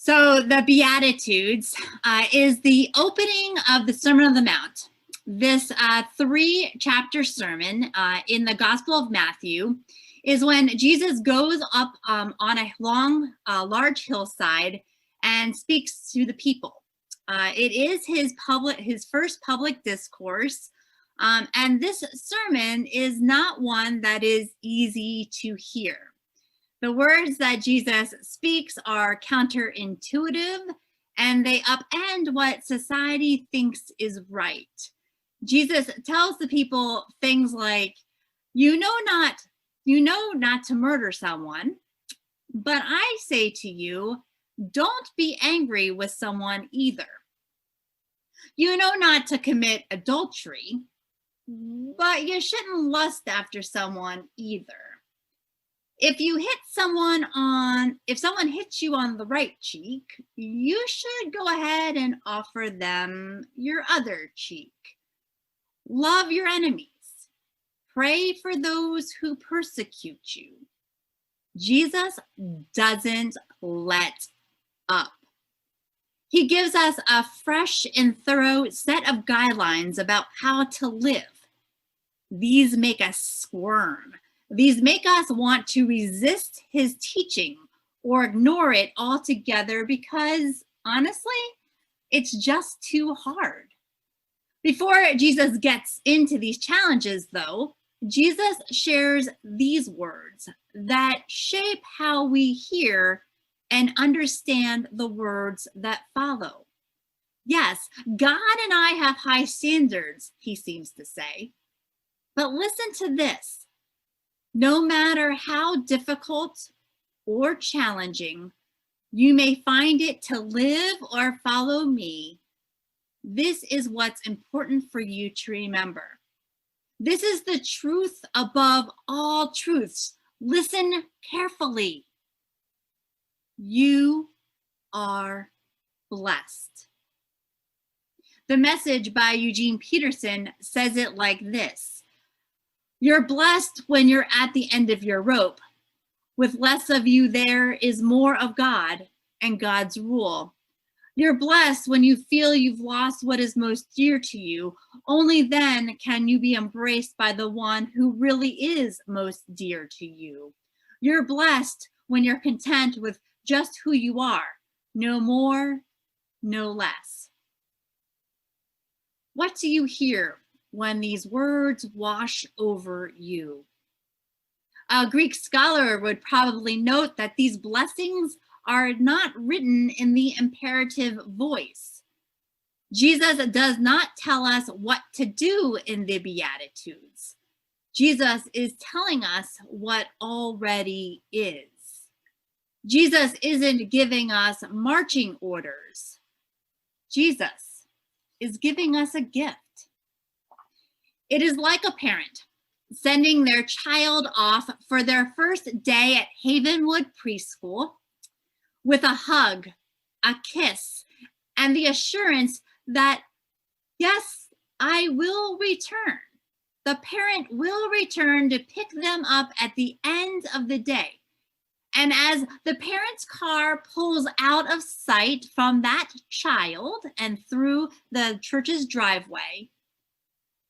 So the Beatitudes is the opening of the Sermon on the Mount. This 3-chapter sermon in the Gospel of Matthew is when Jesus goes up on a large hillside and speaks to the people. It is his first public discourse, and this sermon is not one that is easy to hear. The words that Jesus speaks are counterintuitive, and they upend what society thinks is right. Jesus tells the people things like, you know not to murder someone, but I say to you, don't be angry with someone either. You know not to commit adultery, but you shouldn't lust after someone either. If someone hits you on the right cheek, you should go ahead and offer them your other cheek. Love your enemies. Pray for those who persecute you. Jesus doesn't let up. He gives us a fresh and thorough set of guidelines about how to live. These make us squirm. These make us want to resist his teaching or ignore it altogether because, honestly, it's just too hard. Before Jesus gets into these challenges, though, Jesus shares these words that shape how we hear and understand the words that follow. Yes, God and I have high standards, he seems to say. But listen to this. No matter how difficult or challenging you may find it to live or follow me, this is what's important for you to remember. This is the truth above all truths. Listen carefully. You are blessed. The Message by Eugene Peterson says it like this. You're blessed when you're at the end of your rope. With less of you, there is more of God and God's rule. You're blessed when you feel you've lost what is most dear to you. Only then can you be embraced by the one who really is most dear to you. You're blessed when you're content with just who you are. No more, no less. What do you hear when these words wash over you? A Greek scholar would probably note that these blessings are not written in the imperative voice. Jesus does not tell us what to do in the Beatitudes. Jesus is telling us what already is. Jesus isn't giving us marching orders. Jesus is giving us a gift. It is like a parent sending their child off for their first day at Havenwood Preschool with a hug, a kiss, and the assurance that, yes, I will return. The parent will return to pick them up at the end of the day. And as the parent's car pulls out of sight from that child and through the church's driveway,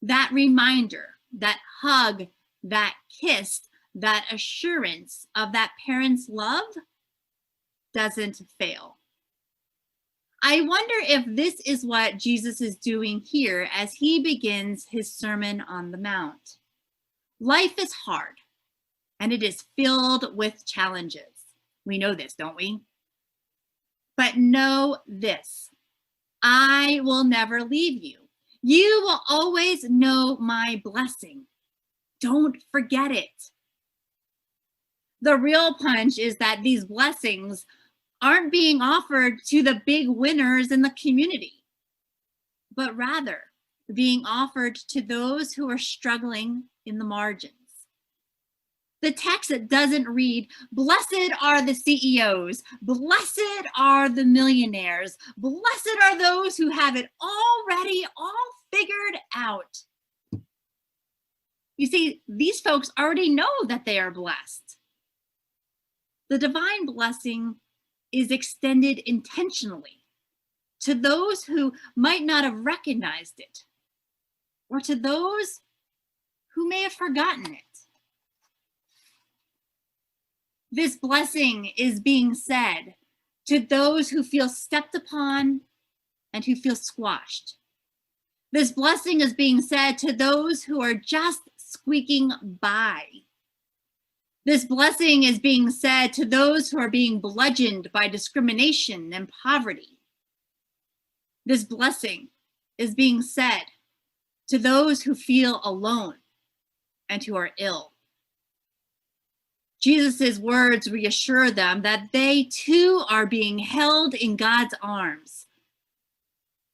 that reminder, that hug, that kiss, that assurance of that parent's love doesn't fail. I wonder if this is what Jesus is doing here as he begins his Sermon on the Mount. Life is hard, and it is filled with challenges. We know this, don't we? But know this, I will never leave you. You will always know my blessing. Don't forget it. The real punch is that these blessings aren't being offered to the big winners in the community, but rather being offered to those who are struggling in the margins. The text doesn't read, blessed are the CEOs, blessed are the millionaires, blessed are those who have it already all figured out. You see, these folks already know that they are blessed. The divine blessing is extended intentionally to those who might not have recognized it, or to those who may have forgotten it. This blessing is being said to those who feel stepped upon and who feel squashed. This blessing is being said to those who are just squeaking by. This blessing is being said to those who are being bludgeoned by discrimination and poverty. This blessing is being said to those who feel alone and who are ill. Jesus' words reassure them that they too are being held in God's arms.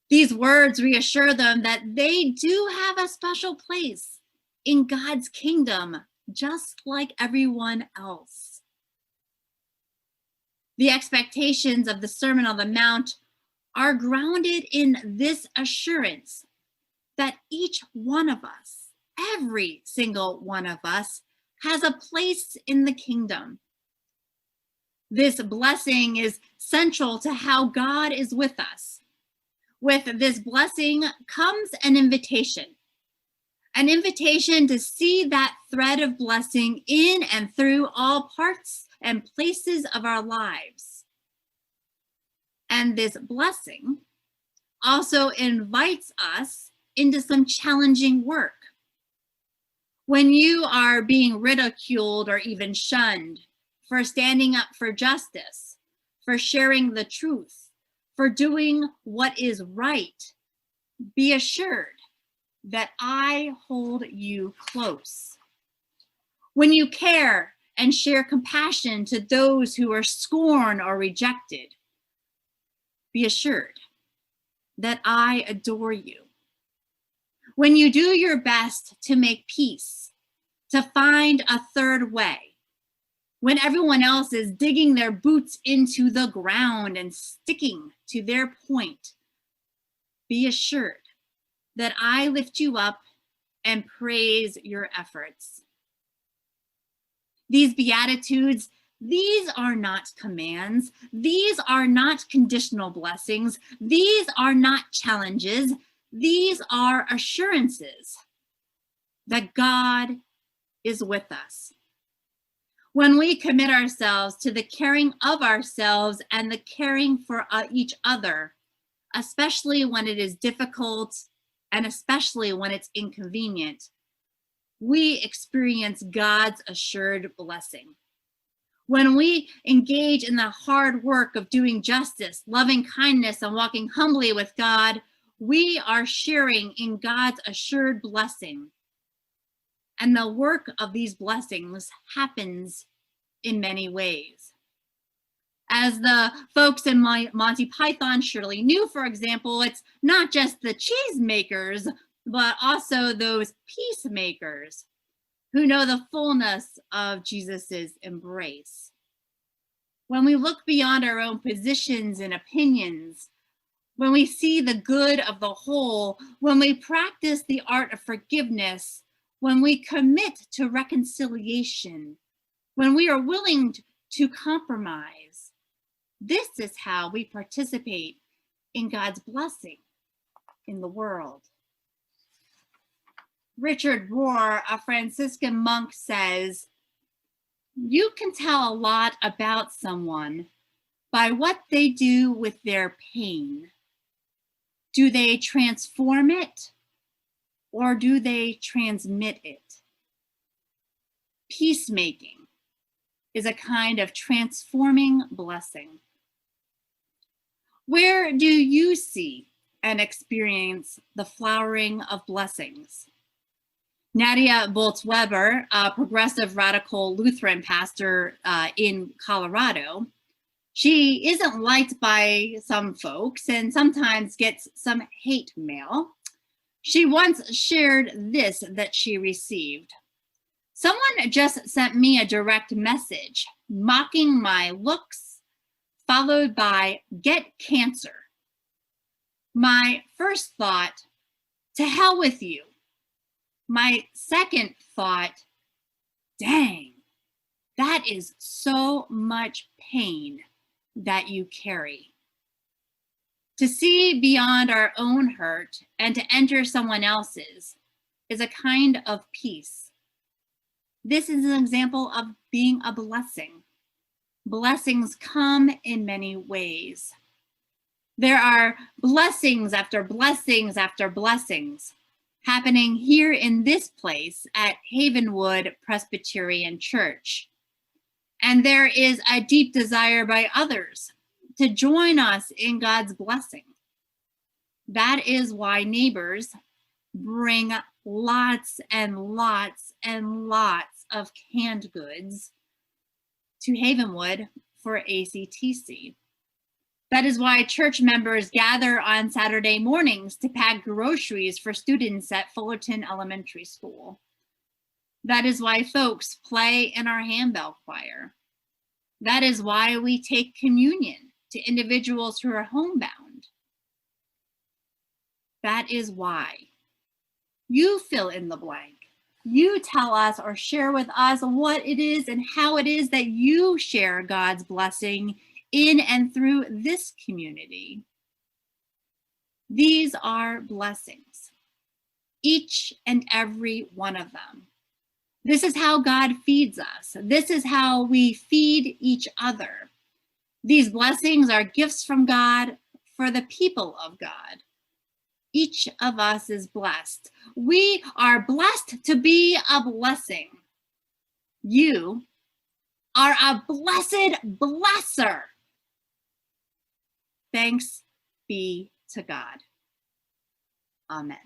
These words reassure them that they do have a special place in God's kingdom, just like everyone else. The expectations of the Sermon on the Mount are grounded in this assurance that each one of us, every single one of us, has a place in the kingdom. This blessing is central to how God is with us. With this blessing comes an invitation to see that thread of blessing in and through all parts and places of our lives. And this blessing also invites us into some challenging work. When you are being ridiculed or even shunned for standing up for justice, for sharing the truth, for doing what is right, be assured that I hold you close. When you care and share compassion to those who are scorned or rejected, be assured that I adore you. When you do your best to make peace, to find a third way, when everyone else is digging their boots into the ground and sticking to their point, be assured that I lift you up and praise your efforts. These Beatitudes, these are not commands. These are not conditional blessings. These are not challenges. These are assurances that God is with us. When we commit ourselves to the caring of ourselves and the caring for each other, especially when it is difficult and especially when it's inconvenient, we experience God's assured blessing. When we engage in the hard work of doing justice, loving kindness, and walking humbly with God, we are sharing in God's assured blessing. And the work of these blessings happens in many ways. As the folks in Monty Python surely knew, for example, it's not just the cheesemakers, but also those peacemakers who know the fullness of Jesus's embrace. When we look beyond our own positions and opinions, when we see the good of the whole, when we practice the art of forgiveness, when we commit to reconciliation, when we are willing to compromise, this is how we participate in God's blessing in the world. Richard Rohr, a Franciscan monk, says, "You can tell a lot about someone by what they do with their pain. Do they transform it, or do they transmit it?" Peacemaking is a kind of transforming blessing. Where do you see and experience the flowering of blessings? Nadia Bolz-Weber, a progressive radical Lutheran pastor in Colorado, she isn't liked by some folks and sometimes gets some hate mail. She once shared this that she received. "Someone just sent me a direct message mocking my looks, followed by 'get cancer.' My first thought, 'to hell with you.' My second thought, 'dang, that is so much pain. that you carry. To see beyond our own hurt and to enter someone else's is a kind of peace. This is an example of being a blessing. Blessings come in many ways. There are blessings after blessings after blessings happening here in this place at Havenwood Presbyterian Church. And there is a deep desire by others to join us in God's blessing. That is why neighbors bring lots and lots and lots of canned goods to Havenwood for ACTC. That is why church members gather on Saturday mornings to pack groceries for students at Fullerton Elementary School. That is why folks play in our handbell choir. That is why we take communion to individuals who are homebound. That is why. You fill in the blank. You tell us or share with us what it is and how it is that you share God's blessing in and through this community. These are blessings, each and every one of them. This is how God feeds us. This is how we feed each other. These blessings are gifts from God for the people of God. Each of us is blessed. We are blessed to be a blessing. You are a blessed blesser. Thanks be to God. Amen.